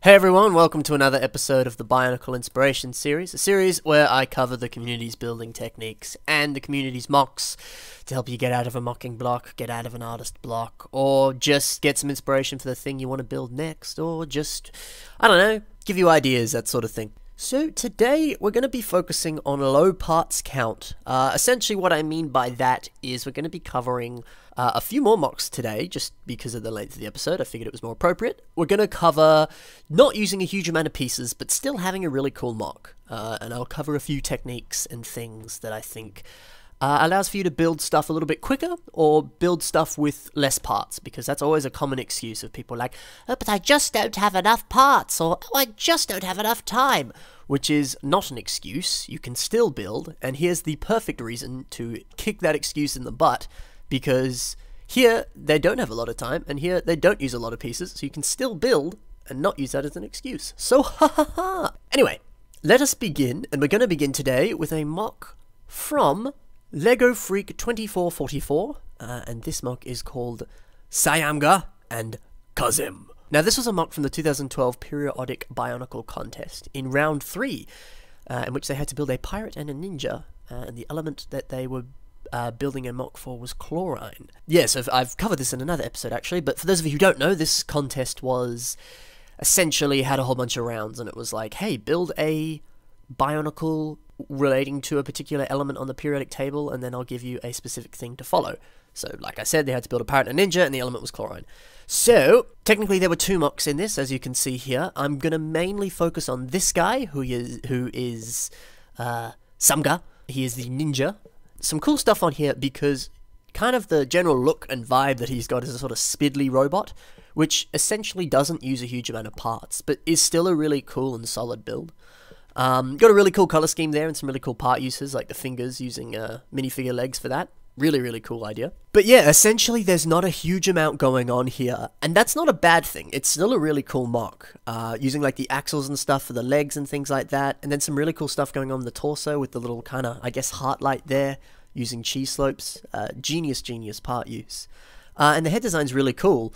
Hey everyone, welcome to another episode of the Bionicle Inspiration series, a series where I cover the community's building techniques and the community's mocks to help you get out of a mocking block, get out of an artist block, or just get some inspiration for the thing you want to build next, or just, I don't know, give you ideas, that sort of thing. So today we're going to be focusing on low parts count. Essentially what I mean by that is we're going to be covering a few more mocks today, just because of the length of the episode. I figured it was more appropriate. We're going to cover not using a huge amount of pieces, but still having a really cool mock. And I'll cover a few techniques and things that I think allows for you to build stuff a little bit quicker, or build stuff with less parts, because that's always a common excuse of people like, oh, but I just don't have enough parts, or oh, I just don't have enough time, which is not an excuse. You can still build, and here's the perfect reason to kick that excuse in the butt, because here they don't have a lot of time, and here they don't use a lot of pieces, so you can still build and not use that as an excuse. So ha ha ha! Anyway, let us begin, and we're going to begin today with a mock from Lego Freak 2444, and this mock is called Sayamga and Kazim. Now this was a mock from the 2012 periodic Bionicle contest in round 3, in which they had to build a pirate and a ninja, and the element that they were building a mock for was chlorine. Yes, I've covered this in another episode actually, but for those of you who don't know, this contest was essentially had a whole bunch of rounds, and it was like, hey, build a Bionicle relating to a particular element on the periodic table, and then I'll give you a specific thing to follow. So, like I said, they had to build a pirate and a ninja, and the element was chlorine. So, technically there were 2 mocks in this, as you can see here. I'm going to mainly focus on this guy, who is Samga. He is the ninja. Some cool stuff on here, because kind of the general look and vibe that he's got is a sort of spiddly robot, which essentially doesn't use a huge amount of parts, but is still a really cool and solid build. Got a really cool color scheme there and some really cool part uses, like the fingers using minifigure legs for that. Really, really cool idea. But yeah, essentially there's not a huge amount going on here, and that's not a bad thing. It's still a really cool mock, using like the axles and stuff for the legs and things like that, and then some really cool stuff going on in the torso with the little kind of, I guess, heart light there, using cheese slopes. Genius part use. And the head design's really cool.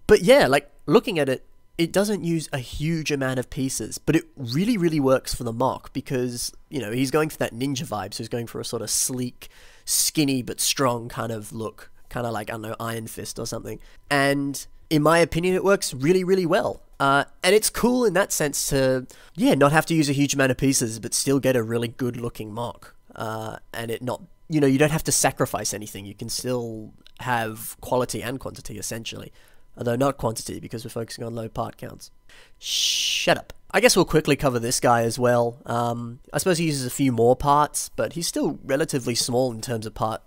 But yeah, like, looking at it, it doesn't use a huge amount of pieces, but it really, really works for the mock, because, you know, he's going for that ninja vibe, so he's going for a sort of sleek, skinny, but strong kind of look. Kind of like, I don't know, Iron Fist or something. And in my opinion, it works really, really well. And it's cool in that sense to, yeah, not have to use a huge amount of pieces, but still get a really good-looking mock. And it not, you know, you don't have to sacrifice anything. You can still have quality and quantity, essentially. Although not quantity, because we're focusing on low part counts. Shut up. I guess we'll quickly cover this guy as well. I suppose he uses a few more parts, but he's still relatively small in terms of part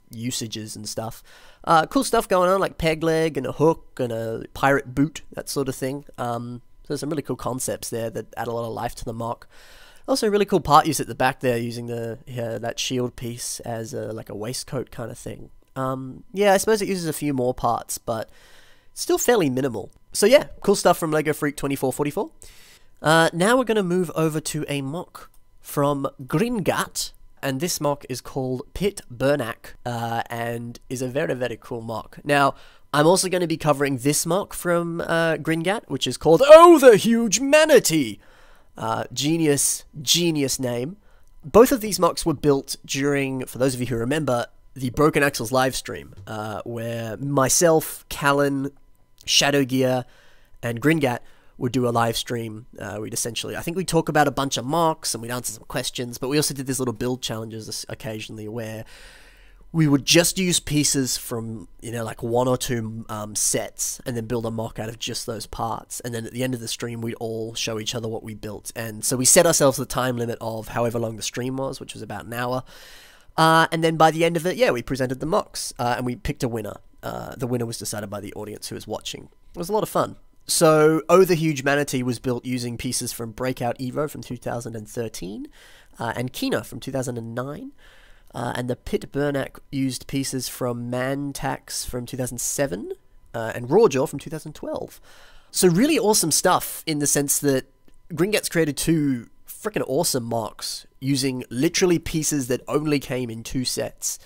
usages and stuff. Cool stuff going on, like peg leg and a hook and a pirate boot, that sort of thing. So there's some really cool concepts there that add a lot of life to the mock. Also really cool part use at the back there, using the that shield piece as like a waistcoat kind of thing. Yeah, I suppose it uses a few more parts, but still fairly minimal. So yeah, cool stuff from Lego Freak 2444. Now we're going to move over to a mock from Gringat, and this mock is called Pit Burnick, and is a very, very cool mock. Now, I'm also going to be covering this mock from Gringat, which is called Oh, the Huge Manatee! Genius name. Both of these mocks were built during, for those of you who remember, the Broken Axles live stream, where myself, Callan, Shadow Gear, and Gringat would do a live stream. We'd essentially, I think we'd talk about a bunch of mocks, and we'd answer some questions, but we also did these little build challenges occasionally, where we would just use pieces from, you know, like 1 or 2 sets, and then build a mock out of just those parts. And then at the end of the stream, we'd all show each other what we built. And so we set ourselves the time limit of however long the stream was, which was about an hour. And then by the end of it, yeah, we presented the mocks, and we picked a winner. The winner was decided by the audience who was watching. It was a lot of fun. So, Oh, the Huge Manatee was built using pieces from Breakout Evo from 2013, and Kina from 2009. And the Pit Burnick used pieces from Mantax from 2007, and Rawjaw from 2012. So really awesome stuff, in the sense that Gringat's created 2 freaking awesome mocks using literally pieces that only came in 2 sets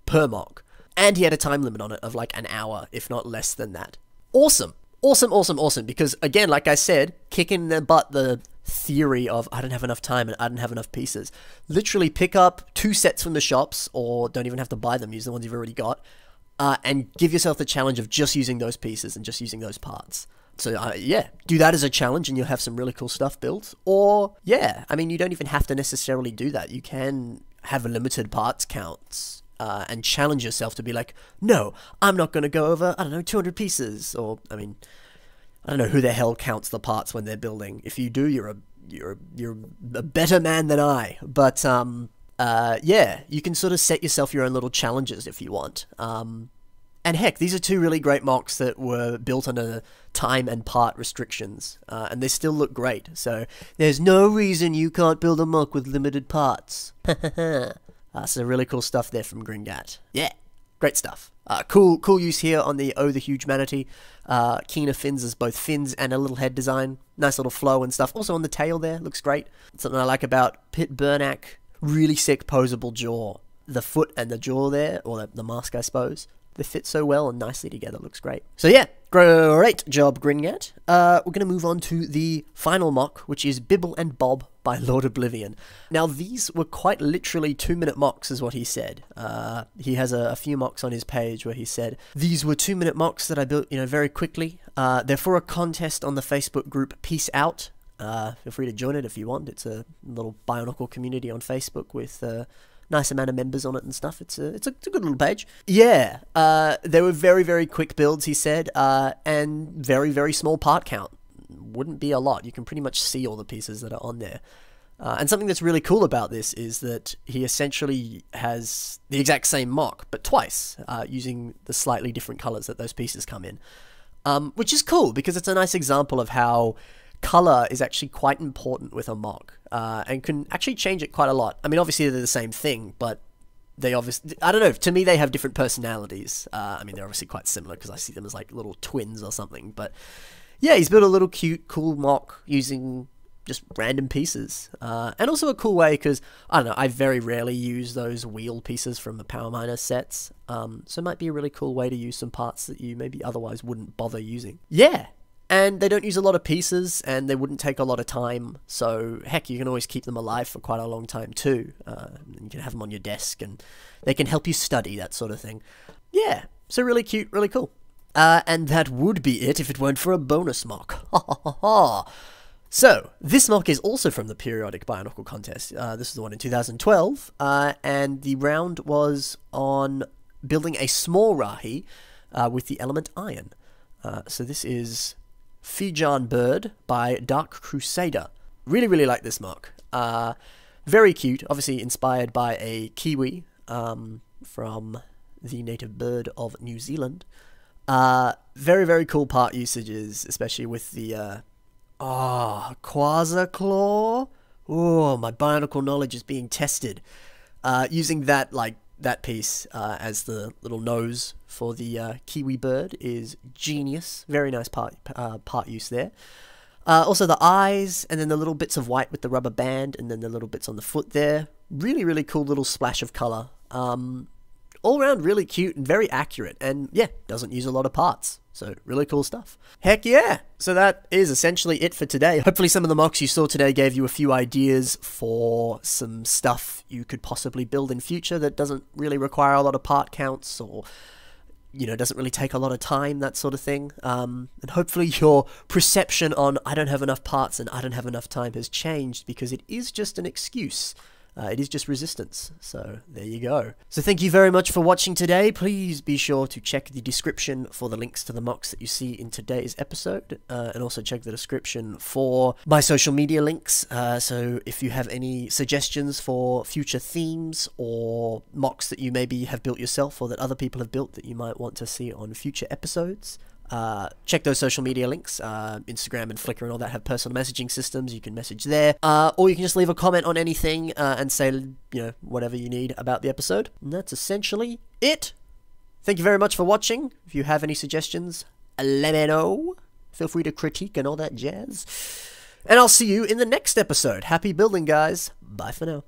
per mock. And he had a time limit on it of like an hour, if not less than that. Awesome. Awesome, awesome, awesome. Because again, like I said, kicking the butt the theory of I don't have enough time and I don't have enough pieces. Literally pick up 2 sets from the shops, or don't even have to buy them, use the ones you've already got, and give yourself the challenge of just using those pieces and just using those parts. So yeah, do that as a challenge and you'll have some really cool stuff built. Or yeah, I mean, you don't even have to necessarily do that. You can have a limited parts counts and challenge yourself to be like, no, I'm not going to go over, I don't know, 200 pieces. Or, I mean, I don't know who the hell counts the parts when they're building. If you do, you're a better man than I. But yeah, you can sort of set yourself your own little challenges if you want. And heck, these are 2 really great mocks that were built under time and part restrictions, and they still look great. So there's no reason you can't build a mock with limited parts. So really cool stuff there from Gringat. Yeah, great stuff. Cool use here on the the Huge Manatee. Keener fins as both fins and a little head design. Nice little flow and stuff. Also on the tail there, looks great. Something I like about Pit Burnick. Really sick posable jaw. The foot and the jaw there, or the mask I suppose. They fit so well and nicely together, looks great. So yeah, great job, Gringat. We're going to move on to the final mock, which is Bibble and Bob by Lord Oblivion. Now these were quite literally 2-minute mocks is what he said. He has a few mocks on his page where he said, these were 2-minute mocks that I built, very quickly. They're for a contest on the Facebook group Peace Out. Feel free to join it if you want. It's a little Bionicle community on Facebook with nice amount of members on it and stuff. It's a good little page. Yeah, they were very, very quick builds, he said, and very, very small part count. Wouldn't be a lot. You can pretty much see all the pieces that are on there. And something that's really cool about this is that he essentially has the exact same mock, but twice, using the slightly different colors that those pieces come in. Which is cool, because it's a nice example of how color is actually quite important with a mock, and can actually change it quite a lot. I mean, obviously they're the same thing, but they obviously, I don't know, to me they have different personalities. I mean, they're obviously quite similar because I see them as like little twins or something, but yeah, he's built a little cute, cool mock using just random pieces, and also a cool way because, I don't know, I very rarely use those wheel pieces from the Power Miner sets, so it might be a really cool way to use some parts that you maybe otherwise wouldn't bother using. Yeah. And they don't use a lot of pieces, and they wouldn't take a lot of time, so heck, you can always keep them alive for quite a long time too. You can have them on your desk, and they can help you study, that sort of thing. Yeah, so really cute, really cool. And that would be it if it weren't for a bonus mock. Ha ha ha ha. So, this mock is also from the periodic Bionicle contest. This is the one in 2012, and the round was on building a small Rahi with the element iron. So this is Fijan Bird by Dark Crusader. Really, really like this mock. Very cute, obviously inspired by a Kiwi from the native bird of New Zealand. Very, very cool part usages, especially with the Quasar Claw. Oh, my Bionicle knowledge is being tested. Using that, that piece as the little nose for the Kiwi bird is genius. Very nice part use there. Also the eyes, and then the little bits of white with the rubber band, and then the little bits on the foot there. Really, really cool little splash of color. All around really cute and very accurate, and yeah, doesn't use a lot of parts. So really cool stuff. Heck yeah! So that is essentially it for today. Hopefully some of the mocks you saw today gave you a few ideas for some stuff you could possibly build in future that doesn't really require a lot of part counts, or doesn't really take a lot of time, that sort of thing. And hopefully your perception on I don't have enough parts and I don't have enough time has changed, because it is just an excuse. It is just resistance, so there you go. So thank you very much for watching today. Please be sure to check the description for the links to the mocks that you see in today's episode, and also check the description for my social media links, so if you have any suggestions for future themes or mocks that you maybe have built yourself or that other people have built that you might want to see on future episodes, check those social media links. Instagram and Flickr and all that have personal messaging systems. You can message there, or you can just leave a comment on anything and say, whatever you need about the episode. And that's essentially it. Thank you very much for watching. If you have any suggestions, let me know. Feel free to critique and all that jazz. And I'll see you in the next episode. Happy building, guys. Bye for now.